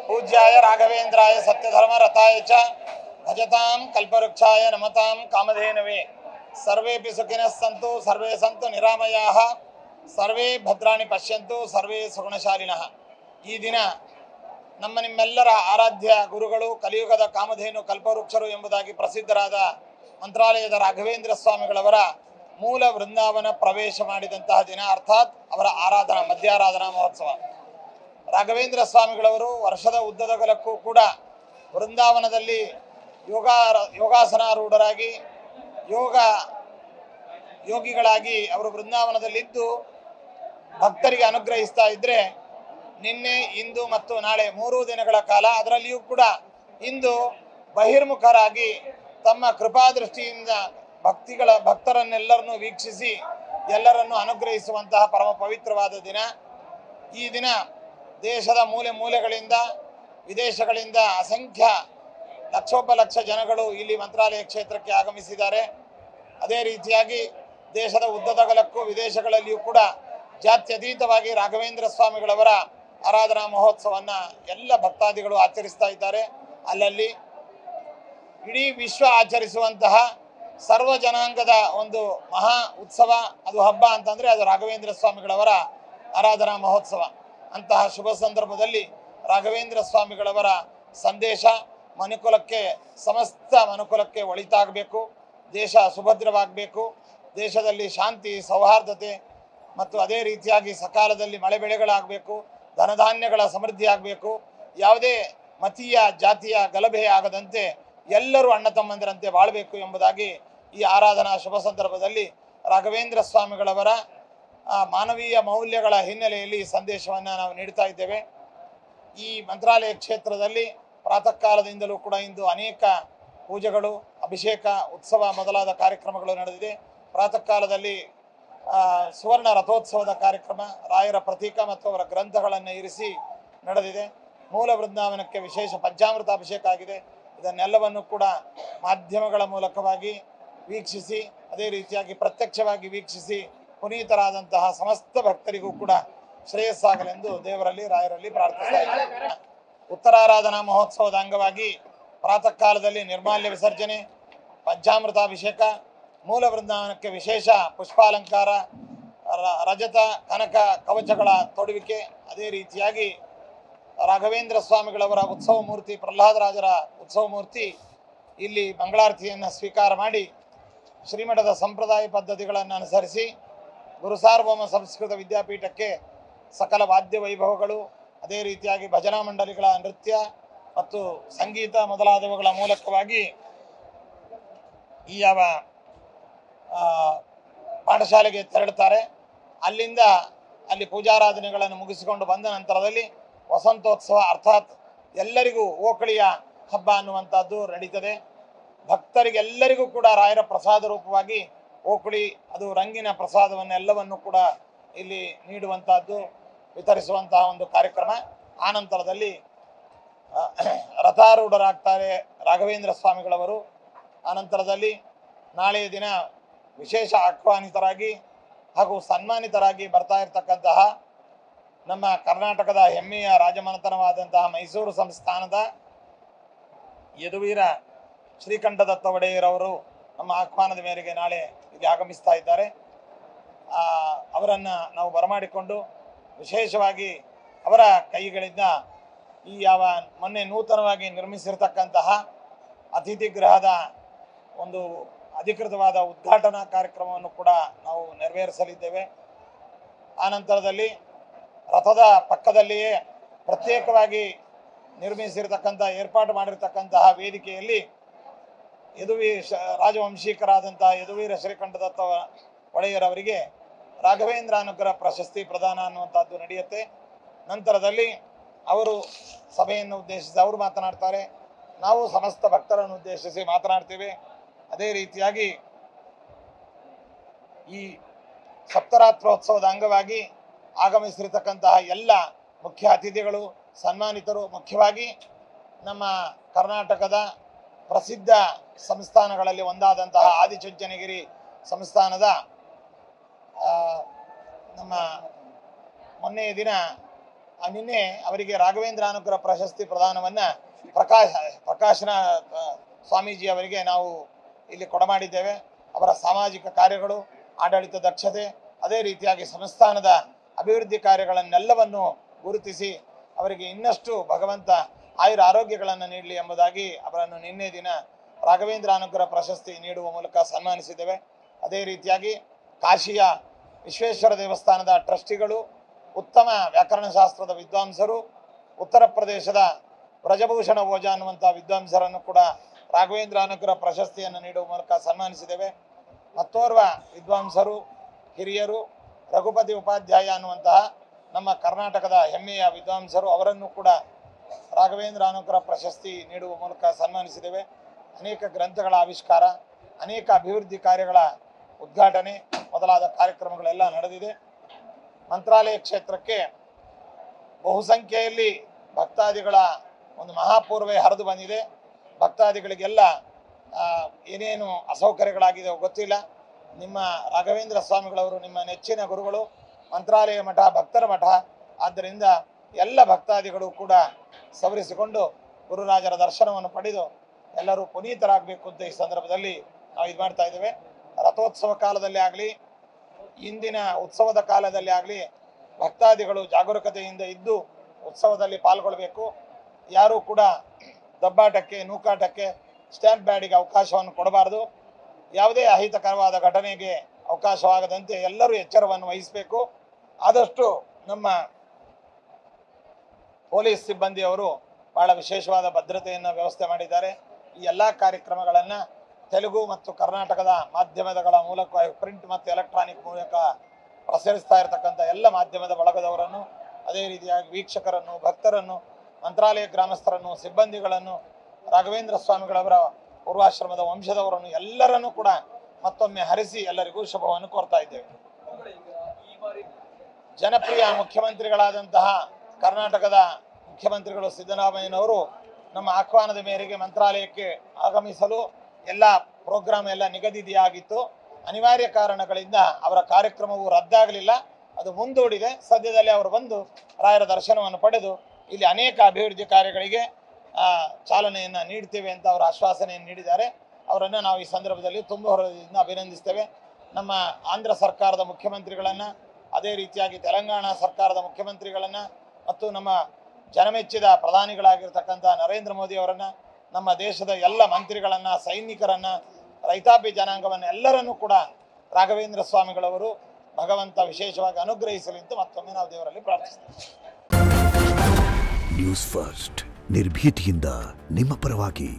पूज्याय राघवेन्द्राय सत्यधर्म रताय च भजतां कल्पवृक्षाय नमतां कामधेनवे सर्वेपि सुखिनः सन्तु सर्वे सन्तु निरामयाः सर्वे भद्राणि पश्यन्तु सर्वे सुगुणशालिनः। ಈ ದಿನ ನಮ್ಮ ನಿಮ್ಮೆಲ್ಲರ ಆರಾಧ್ಯ ಗುರುಗಳು ಕಲಿಯುಗದ ಕಾಮಧೇನು ಕಲ್ಪವೃಕ್ಷರು ಎಂಬುದಾಗಿ ಪ್ರಸಿದ್ಧರಾದ ಮಂತ್ರಾಲಯದ ರಾಘವೇಂದ್ರ ಸ್ವಾಮಿಗಳವರ ಮೂಲ ವೃಂದಾವನ ಪ್ರವೇಶ ಮಾಡಿದಂತಹ ದಿನ, ಅರ್ಥಾತ್ ಅವರ ಆರಾಧನಾ ಮಧ್ಯಾರಾಧನಾ ಮಹೋತ್ಸವ. ರಾಘವೇಂದ್ರ ಸ್ವಾಮಿಗಳವರು ವರ್ಷದ ಉದ್ದದಗಲಕ್ಕೂ ಕೂಡ ವೃಂದಾವನದಲ್ಲಿ ಯೋಗಾಸನಾರೂಢರಾಗಿ ಯೋಗಿಗಳಾಗಿ ಅವರು ವೃಂದಾವನದಲ್ಲಿದ್ದು ಭಕ್ತರಿಗೆ ಅನುಗ್ರಹಿಸ್ತಾ ಇದ್ದರೆ, ನಿನ್ನೆ ಇಂದು ಮತ್ತು ನಾಳೆ 3 ದಿನಗಳ ಕಾಲ ಅದರಲ್ಲಿಯೂ ಕೂಡ ಇಂದು ಬಹಿರ್ಮುಖರಾಗಿ ತಮ್ಮ ಕೃಪಾದೃಷ್ಟಿಯಿಂದ ಭಕ್ತರನ್ನೆಲ್ಲರನ್ನು ವೀಕ್ಷಿಸಿ ಎಲ್ಲರನ್ನು ಅನುಗ್ರಹಿಸುವಂತಹ ಪರಮ ಪವಿತ್ರವಾದ ದಿನ. ಈ ದಿನ ದೇಶದ ಮೂಲೆ ಮೂಲೆಗಳಿಂದ ವಿದೇಶಗಳಿಂದ ಅಸಂಖ್ಯ ಲಕ್ಷೋಪಲಕ್ಷ ಜನಗಳು ಇಲ್ಲಿ ಮಂತ್ರಾಲಯ ಕ್ಷೇತ್ರಕ್ಕೆ ಆಗಮಿಸಿದ್ದಾರೆ. ಅದೇ ರೀತಿಯಾಗಿ ದೇಶದ ಉದ್ದದಗಲಕ್ಕೂ ವಿದೇಶಗಳಲ್ಲಿಯೂ ಕೂಡ ಜಾತ್ಯತೀತವಾಗಿ ರಾಘವೇಂದ್ರ ಸ್ವಾಮಿಗಳವರ ಆರಾಧನಾ ಮಹೋತ್ಸವವನ್ನು ಎಲ್ಲ ಭಕ್ತಾದಿಗಳು ಆಚರಿಸ್ತಾ ಇದ್ದಾರೆ. ಅಲ್ಲಲ್ಲಿ ಇಡೀ ವಿಶ್ವ ಆಚರಿಸುವಂತಹ ಸರ್ವ ಜನಾಂಗದ ಒಂದು ಮಹಾ ಉತ್ಸವ, ಅದು ಹಬ್ಬ ಅಂತಂದರೆ ಅದು ರಾಘವೇಂದ್ರ ಸ್ವಾಮಿಗಳವರ ಆರಾಧನಾ ಮಹೋತ್ಸವ. ಅಂತಹ ಶುಭ ಸಂದರ್ಭದಲ್ಲಿ ರಾಘವೇಂದ್ರ ಸ್ವಾಮಿಗಳವರ ಸಂದೇಶ ಸಮಸ್ತ ಮನುಕುಲಕ್ಕೆ ಒಳಿತಾಗಬೇಕು, ದೇಶ ಸುಭದ್ರವಾಗಬೇಕು, ದೇಶದಲ್ಲಿ ಶಾಂತಿ ಸೌಹಾರ್ದತೆ ಮತ್ತು ಅದೇ ರೀತಿಯಾಗಿ ಸಕಾಲದಲ್ಲಿ ಮಳೆ ಬೆಳೆಗಳಾಗಬೇಕು, ಧನಧಾನ್ಯಗಳ ಸಮೃದ್ಧಿ ಆಗಬೇಕು, ಯಾವುದೇ ಮತೀಯ ಜಾತಿಯ ಗಲಭೆ ಆಗದಂತೆ ಎಲ್ಲರೂ ಅಣ್ಣ ತಮ್ಮಂದಿರಂತೆ ಬಾಳಬೇಕು ಎಂಬುದಾಗಿ ಈ ಆರಾಧನಾ ಶುಭ ಸಂದರ್ಭದಲ್ಲಿ ರಾಘವೇಂದ್ರ ಸ್ವಾಮಿಗಳವರ ಮಾನವೀಯ ಮೌಲ್ಯಗಳ ಹಿನ್ನೆಲೆಯಲ್ಲಿ ಸಂದೇಶವನ್ನು ನಾವು ನೀಡ್ತಾ ಇದ್ದೇವೆ. ಈ ಮಂತ್ರಾಲಯ ಕ್ಷೇತ್ರದಲ್ಲಿ ಪ್ರಾತಃ ಕಾಲದಿಂದಲೂ ಕೂಡ ಇಂದು ಅನೇಕ ಪೂಜೆಗಳು, ಅಭಿಷೇಕ, ಉತ್ಸವ ಮೊದಲಾದ ಕಾರ್ಯಕ್ರಮಗಳು ನಡೆದಿದೆ. ಪ್ರಾತಃ ಕಾಲದಲ್ಲಿ ಸುವರ್ಣ ರಥೋತ್ಸವದ ಕಾರ್ಯಕ್ರಮ, ರಾಯರ ಪ್ರತೀಕ ಮತ್ತು ಅವರ ಗ್ರಂಥಗಳನ್ನು ಇರಿಸಿ ನಡೆದಿದೆ. ಮೂಲ ವೃಂದಾವನಕ್ಕೆ ವಿಶೇಷ ಪಂಚಾಮೃತ ಅಭಿಷೇಕ ಆಗಿದೆ. ಇದನ್ನೆಲ್ಲವನ್ನು ಕೂಡ ಮಾಧ್ಯಮಗಳ ಮೂಲಕವಾಗಿ ವೀಕ್ಷಿಸಿ, ಅದೇ ರೀತಿಯಾಗಿ ಪ್ರತ್ಯಕ್ಷವಾಗಿ ವೀಕ್ಷಿಸಿ ಪುನೀತರಾದಂತಹ ಸಮಸ್ತ ಭಕ್ತರಿಗೂ ಕೂಡ ಶ್ರೇಯಸ್ಸಾಗಲೆಂದು ದೇವರಲ್ಲಿ ರಾಯರಲ್ಲಿ ಪ್ರಾರ್ಥಿಸ್ತಾ ಇದ್ದೇವೆ. ಉತ್ತರಾರಾಧನಾ ಮಹೋತ್ಸವದ ಅಂಗವಾಗಿ ಪ್ರಾತಃ ಕಾಲದಲ್ಲಿ ನಿರ್ಮಾಲ್ಯ ವಿಸರ್ಜನೆ, ಪಂಚಾಮೃತಾಭಿಷೇಕ, ಮೂಲ ವೃಂದಾವನಕ್ಕೆ ವಿಶೇಷ ಪುಷ್ಪಾಲಂಕಾರ, ರಜತ ಕನಕ ಕವಚಗಳ ತೊಡುವಿಕೆ, ಅದೇ ರೀತಿಯಾಗಿ ರಾಘವೇಂದ್ರ ಸ್ವಾಮಿಗಳವರ ಉತ್ಸವ ಮೂರ್ತಿ, ಪ್ರಹ್ಲಾದರಾಜರ ಉತ್ಸವ ಮೂರ್ತಿ ಇಲ್ಲಿ ಮಂಗಳಾರತಿಯನ್ನು ಸ್ವೀಕಾರ ಮಾಡಿ ಶ್ರೀಮಠದ ಸಂಪ್ರದಾಯ ಪದ್ಧತಿಗಳನ್ನು ಅನುಸರಿಸಿ ಗುರು ಸಾರ್ವಭೌಮ ಸಂಸ್ಕೃತ ವಿದ್ಯಾಪೀಠಕ್ಕೆ ಸಕಲ ವಾದ್ಯ ವೈಭವಗಳು, ಅದೇ ರೀತಿಯಾಗಿ ಭಜನಾ ಮಂಡಳಿಗಳ ನೃತ್ಯ ಮತ್ತು ಸಂಗೀತ ಮೊದಲಾದವುಗಳ ಮೂಲಕವಾಗಿ ಈ ಯಾವ ಪಾಠಶಾಲೆಗೆ ತೆರಳುತ್ತಾರೆ. ಅಲ್ಲಿಂದ ಅಲ್ಲಿ ಪೂಜಾರಾಧನೆಗಳನ್ನು ಮುಗಿಸಿಕೊಂಡು ಬಂದ ನಂತರದಲ್ಲಿ ವಸಂತೋತ್ಸವ, ಅರ್ಥಾತ್ ಎಲ್ಲರಿಗೂ ಓಕಳಿಯ ಹಬ್ಬ ಅನ್ನುವಂಥದ್ದು ನಡೀತದೆ. ಭಕ್ತರಿಗೆಲ್ಲರಿಗೂ ಕೂಡ ರಾಯರ ಪ್ರಸಾದ ರೂಪವಾಗಿ ಓಕಳಿ, ಅದು ರಂಗಿನ ಪ್ರಸಾದವನ್ನೆಲ್ಲವನ್ನು ಕೂಡ ಇಲ್ಲಿ ನೀಡುವಂಥದ್ದು, ವಿತರಿಸುವಂತಹ ಒಂದು ಕಾರ್ಯಕ್ರಮ. ಆನಂತರದಲ್ಲಿ ರಥಾರೂಢರಾಗ್ತಾರೆ ರಾಘವೇಂದ್ರ ಸ್ವಾಮಿಗಳವರು. ಆನಂತರದಲ್ಲಿ ನಾಳೆಯ ದಿನ ವಿಶೇಷ ಆಹ್ವಾನಿತರಾಗಿ ಹಾಗೂ ಸನ್ಮಾನಿತರಾಗಿ ಬರ್ತಾ ಇರತಕ್ಕಂತಹ ನಮ್ಮ ಕರ್ನಾಟಕದ ಹೆಮ್ಮೆಯ ರಾಜಮನೆತನವಾದಂತಹ ಮೈಸೂರು ಸಂಸ್ಥಾನದ ಯದುವೀರ ಶ್ರೀಕಂಠದತ್ತ ಒಡೆಯರವರು ನಮ್ಮ ಆಹ್ವಾನದ ಮೇರೆಗೆ ನಾಳೆ ಇಲ್ಲಿ ಆಗಮಿಸ್ತಾ ಇದ್ದಾರೆ. ಅವರನ್ನು ನಾವು ಬರಮಾಡಿಕೊಂಡು ವಿಶೇಷವಾಗಿ ಅವರ ಕೈಗಳಿಂದ ಈ ಯಾವ ಮೊನ್ನೆ ನೂತನವಾಗಿ ನಿರ್ಮಿಸಿರ್ತಕ್ಕಂತಹ ಅತಿಥಿ ಗೃಹದ ಒಂದು ಅಧಿಕೃತವಾದ ಉದ್ಘಾಟನಾ ಕಾರ್ಯಕ್ರಮವನ್ನು ಕೂಡ ನಾವು ನೆರವೇರಿಸಲಿದ್ದೇವೆ. ಆನಂತರದಲ್ಲಿ ರಥದ ಪಕ್ಕದಲ್ಲಿಯೇ ಪ್ರತ್ಯೇಕವಾಗಿ ಏರ್ಪಾಟು ಮಾಡಿರ್ತಕ್ಕಂತಹ ವೇದಿಕೆಯಲ್ಲಿ ರಾಜವಂಶೀಕರಾದಂತಹ ಯದುವೀರ ಶ್ರೀಕಂಠದತ್ತ ಒಡೆಯರವರಿಗೆ ರಾಘವೇಂದ್ರ ಅನುಗ್ರಹ ಪ್ರಶಸ್ತಿ ಪ್ರದಾನ ಅನ್ನುವಂಥದ್ದು ನಡೆಯುತ್ತೆ. ನಂತರದಲ್ಲಿ ಅವರು ಸಭೆಯನ್ನು ಉದ್ದೇಶಿಸಿ ಅವರು ಮಾತನಾಡ್ತಾರೆ, ನಾವು ಸಮಸ್ತ ಭಕ್ತರನ್ನು ಉದ್ದೇಶಿಸಿ ಮಾತನಾಡ್ತೇವೆ. ಅದೇ ರೀತಿಯಾಗಿ ಈ ಸಪ್ತರಾತ್ರೋತ್ಸವದ ಅಂಗವಾಗಿ ಆಗಮಿಸಿರ್ತಕ್ಕಂತಹ ಎಲ್ಲ ಮುಖ್ಯ ಅತಿಥಿಗಳು, ಸನ್ಮಾನಿತರು, ಮುಖ್ಯವಾಗಿ ನಮ್ಮ ಕರ್ನಾಟಕದ ಪ್ರಸಿದ್ಧ ಸಂಸ್ಥಾನಗಳಲ್ಲಿ ಒಂದಾದಂತಹ ಆದಿಚುಂಚನಗಿರಿ ಸಂಸ್ಥಾನದ ನಮ್ಮ ಮೊನ್ನೆಯ ದಿನ ನಿನ್ನೆ ಅವರಿಗೆ ರಾಘವೇಂದ್ರ ಅನುಗ್ರಹ ಪ್ರಶಸ್ತಿ ಪ್ರದಾನವನ್ನು ಪ್ರಕಾಶನ ಸ್ವಾಮೀಜಿ ಅವರಿಗೆ ನಾವು ಇಲ್ಲಿ ಕೊಡಮಾಡಿದ್ದೇವೆ. ಅವರ ಸಾಮಾಜಿಕ ಕಾರ್ಯಗಳು, ಆಡಳಿತ ದಕ್ಷತೆ, ಅದೇ ರೀತಿಯಾಗಿ ಸಂಸ್ಥಾನದ ಅಭಿವೃದ್ಧಿ ಕಾರ್ಯಗಳನ್ನೆಲ್ಲವನ್ನು ಗುರುತಿಸಿ ಅವರಿಗೆ ಇನ್ನಷ್ಟು ಭಗವಂತ ಆಯುರ ಆರೋಗ್ಯಗಳನ್ನು ನೀಡಲಿ ಎಂಬುದಾಗಿ ಅವರನ್ನು ನಿನ್ನೆ ದಿನ ರಾಘವೇಂದ್ರ ಅನುಗ್ರಹ ಪ್ರಶಸ್ತಿ ನೀಡುವ ಮೂಲಕ ಸನ್ಮಾನಿಸಿದ್ದೇವೆ. ಅದೇ ರೀತಿಯಾಗಿ ಕಾಶಿಯ ವಿಶ್ವೇಶ್ವರ ದೇವಸ್ಥಾನದ ಟ್ರಸ್ಟಿಗಳು, ಉತ್ತಮ ವ್ಯಾಕರಣಶಾಸ್ತ್ರದ ವಿದ್ವಾಂಸರು, ಉತ್ತರ ಪ್ರದೇಶದ ಬ್ರಜಭೂಷಣ ಓಜಾ ಅನ್ನುವಂಥ ವಿದ್ವಾಂಸರನ್ನು ಕೂಡ ರಾಘವೇಂದ್ರ ಅನುಗ್ರಹ ಪ್ರಶಸ್ತಿಯನ್ನು ನೀಡುವ ಮೂಲಕ ಸನ್ಮಾನಿಸಿದ್ದೇವೆ. ಮತ್ತೋರ್ವ ವಿದ್ವಾಂಸರು, ಹಿರಿಯರು, ರಘುಪತಿ ಉಪಾಧ್ಯಾಯ ಅನ್ನುವಂತಹ ನಮ್ಮ ಕರ್ನಾಟಕದ ಹೆಮ್ಮೆಯ ವಿದ್ವಾಂಸರು, ಅವರನ್ನು ಕೂಡ ರಾಘವೇಂದ್ರ ಅನುಗ್ರಹ ಪ್ರಶಸ್ತಿ ನೀಡುವ ಮೂಲಕ ಸನ್ಮಾನಿಸಿದ್ದೇವೆ. ಅನೇಕ ಗ್ರಂಥಗಳ ಆವಿಷ್ಕಾರ, ಅನೇಕ ಅಭಿವೃದ್ಧಿ ಕಾರ್ಯಗಳ ಉದ್ಘಾಟನೆ ಮೊದಲಾದ ಕಾರ್ಯಕ್ರಮಗಳೆಲ್ಲ ನಡೆದಿದೆ. ಮಂತ್ರಾಲಯ ಕ್ಷೇತ್ರಕ್ಕೆ ಬಹುಸಂಖ್ಯೆಯಲ್ಲಿ ಭಕ್ತಾದಿಗಳ ಒಂದು ಮಹಾಪೂರ್ವೆ ಹರಿದು ಬಂದಿದೆ. ಭಕ್ತಾದಿಗಳಿಗೆಲ್ಲ ಏನೇನು ಅಸೌಕರ್ಯಗಳಾಗಿದೆ ಗೊತ್ತಿಲ್ಲ. ನಿಮ್ಮ ರಾಘವೇಂದ್ರ ಸ್ವಾಮಿಗಳವರು ನಿಮ್ಮ ನೆಚ್ಚಿನ ಗುರುಗಳು, ಮಂತ್ರಾಲಯ ಮಠ ಭಕ್ತರ ಮಠ. ಆದ್ದರಿಂದ ಎಲ್ಲ ಭಕ್ತಾದಿಗಳು ಕೂಡ ಸವರಿಸಿಕೊಂಡು ಗುರುರಾಜರ ದರ್ಶನವನ್ನು ಪಡೆದು ಎಲ್ಲರೂ ಪುನೀತರಾಗಬೇಕು ಅಂತ ಈ ಸಂದರ್ಭದಲ್ಲಿ ನಾವು ಇದು ಮಾಡ್ತಾ ಇದ್ದೇವೆ. ರಥೋತ್ಸವ ಕಾಲದಲ್ಲಿ ಆಗಲಿ, ಇಂದಿನ ಉತ್ಸವದ ಕಾಲದಲ್ಲಿ ಆಗಲಿ ಭಕ್ತಾದಿಗಳು ಜಾಗರೂಕತೆಯಿಂದ ಇದ್ದು ಉತ್ಸವದಲ್ಲಿ ಪಾಲ್ಗೊಳ್ಳಬೇಕು. ಯಾರೂ ಕೂಡ ದಬ್ಬಾಟಕ್ಕೆ, ನೂಕಾಟಕ್ಕೆ, ಸ್ಟ್ಯಾಂಪ್ ಬ್ಯಾಡಿಗೆ ಅವಕಾಶವನ್ನು ಕೊಡಬಾರ್ದು. ಯಾವುದೇ ಅಹಿತಕರವಾದ ಘಟನೆಗೆ ಅವಕಾಶವಾಗದಂತೆ ಎಲ್ಲರೂ ಎಚ್ಚರವನ್ನು ವಹಿಸಬೇಕು. ಆದಷ್ಟು ನಮ್ಮ ಪೊಲೀಸ್ ಸಿಬ್ಬಂದಿಯವರು ಬಹಳ ವಿಶೇಷವಾದ ಭದ್ರತೆಯನ್ನು ವ್ಯವಸ್ಥೆ ಮಾಡಿದ್ದಾರೆ. ಈ ಎಲ್ಲ ಕಾರ್ಯಕ್ರಮಗಳನ್ನು ತೆಲುಗು ಮತ್ತು ಕರ್ನಾಟಕದ ಮಾಧ್ಯಮಗಳ ಮೂಲಕ, ಪ್ರಿಂಟ್ ಮತ್ತು ಎಲೆಕ್ಟ್ರಾನಿಕ್ ಮೂಲಕ ಪ್ರಸರಿಸ್ತಾ ಇರತಕ್ಕಂಥ ಎಲ್ಲ ಮಾಧ್ಯಮದ ಬಳಗದವರನ್ನು, ಅದೇ ರೀತಿಯಾಗಿ ವೀಕ್ಷಕರನ್ನು, ಭಕ್ತರನ್ನು, ಮಂತ್ರಾಲಯ ಗ್ರಾಮಸ್ಥರನ್ನು, ಸಿಬ್ಬಂದಿಗಳನ್ನು, ರಾಘವೇಂದ್ರ ಸ್ವಾಮಿಗಳವರ ಪೂರ್ವಾಶ್ರಮದ ವಂಶದವರನ್ನು ಎಲ್ಲರನ್ನೂ ಕೂಡ ಮತ್ತೊಮ್ಮೆ ಹರಿಸಿ ಎಲ್ಲರಿಗೂ ಶುಭವನ್ನು ಕೋರ್ತಾ ಇದ್ದೇವೆ. ಜನಪ್ರಿಯ ಮುಖ್ಯಮಂತ್ರಿಗಳಾದಂತಹ ಕರ್ನಾಟಕದ ಮುಖ್ಯಮಂತ್ರಿಗಳು ಸಿದ್ದರಾಮಯ್ಯನವರು ನಮ್ಮ ಆಹ್ವಾನದ ಮೇರೆಗೆ ಮಂತ್ರಾಲಯಕ್ಕೆ ಆಗಮಿಸಲು ಎಲ್ಲ ಪ್ರೋಗ್ರಾಮ್ ಎಲ್ಲ ನಿಗದಿಯಾಗಿತ್ತು. ಅನಿವಾರ್ಯ ಕಾರಣಗಳಿಂದ ಅವರ ಕಾರ್ಯಕ್ರಮವು ರದ್ದಾಗಲಿಲ್ಲ, ಅದು ಮುಂದೂಡಿದೆ. ಸದ್ಯದಲ್ಲಿ ಅವರು ಬಂದು ರಾಯರ ದರ್ಶನವನ್ನು ಪಡೆದು ಇಲ್ಲಿ ಅನೇಕ ಅಭಿವೃದ್ಧಿ ಕಾರ್ಯಗಳಿಗೆ ಚಾಲನೆಯನ್ನು ನೀಡ್ತೇವೆ ಅಂತ ಅವರು ಆಶ್ವಾಸನೆಯನ್ನು ನೀಡಿದ್ದಾರೆ. ಅವರನ್ನು ನಾವು ಈ ಸಂದರ್ಭದಲ್ಲಿ ತುಂಬ ಹೃದಯದಿಂದ ಅಭಿನಂದಿಸ್ತೇವೆ. ನಮ್ಮ ಆಂಧ್ರ ಸರ್ಕಾರದ ಮುಖ್ಯಮಂತ್ರಿಗಳನ್ನು, ಅದೇ ರೀತಿಯಾಗಿ ತೆಲಂಗಾಣ ಸರ್ಕಾರದ ಮುಖ್ಯಮಂತ್ರಿಗಳನ್ನು ಮತ್ತು ನಮ್ಮ ಜನಮೆಚ್ಚಿದ ಪ್ರಧಾನಿಗಳಾಗಿರ್ತಕ್ಕಂಥ ನರೇಂದ್ರ ಮೋದಿ ಅವರನ್ನು, ನಮ್ಮ ದೇಶದ ಎಲ್ಲ ಮಂತ್ರಿಗಳನ್ನು, ಸೈನಿಕರನ್ನು, ರೈತಾಪಿ ಜನಾಂಗವನ್ನು ಎಲ್ಲರನ್ನೂ ಕೂಡ ರಾಘವೇಂದ್ರ ಸ್ವಾಮಿಗಳವರು ಭಗವಂತ ವಿಶೇಷವಾಗಿ ಅನುಗ್ರಹಿಸಲಿ ಅಂತ ಮತ್ತೊಮ್ಮೆ ನಾವು ದೇವರಲ್ಲಿ ಪ್ರಾರ್ಥಿಸ್ತೇವೆ. ನ್ಯೂಸ್ ಫಸ್ಟ್ ನಿರ್ಭೀತಿಯಿಂದ ನಿಮ್ಮ ಪರವಾಗಿ.